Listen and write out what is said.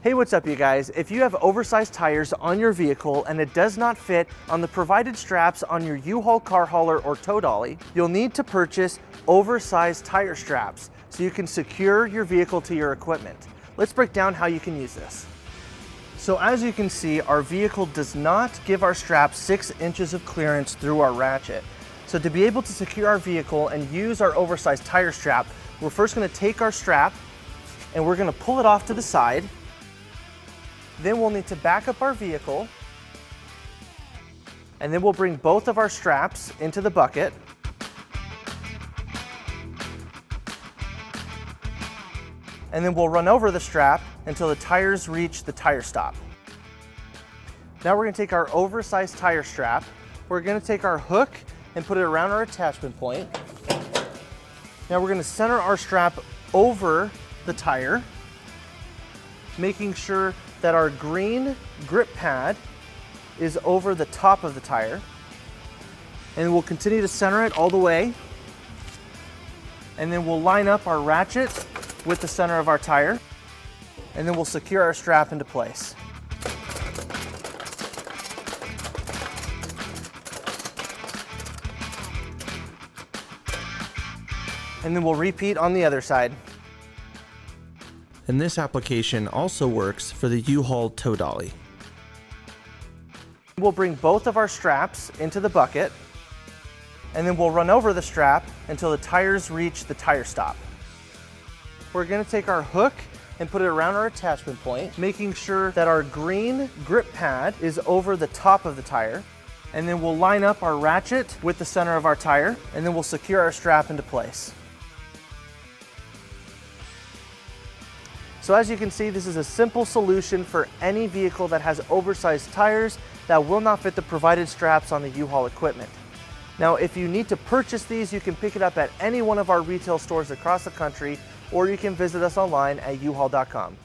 Hey, what's up you guys? If you have oversized tires on your vehicle and it does not fit on the provided straps on your U-Haul car hauler or tow dolly, you'll need to purchase oversized tire straps so you can secure your vehicle to your equipment. Let's break down how you can use this. So as you can see, our vehicle does not give our strap 6 inches of clearance through our ratchet. So to be able to secure our vehicle and use our oversized tire strap, we're first going to take our strap and we're going to pull it off to the side. Then we'll need to back up our vehicle, and then we'll bring both of our straps into the bucket. And then we'll run over the strap until the tires reach the tire stop. Now we're going to take our oversized tire strap, we're going to take our hook and put it around our attachment point. Now we're going to center our strap over the tire, making sure that our green grip pad is over the top of the tire. And we'll continue to center it all the way. And then we'll line up our ratchet with the center of our tire. And then we'll secure our strap into place. And then we'll repeat on the other side. And this application also works for the U-Haul tow dolly. We'll bring both of our straps into the bucket, and then we'll run over the strap until the tires reach the tire stop. We're going to take our hook and put it around our attachment point, making sure that our green grip pad is over the top of the tire. And then we'll line up our ratchet with the center of our tire, and then we'll secure our strap into place. So as you can see, this is a simple solution for any vehicle that has oversized tires that will not fit the provided straps on the U-Haul equipment. Now, if you need to purchase these, you can pick it up at any one of our retail stores across the country, or you can visit us online at uhaul.com.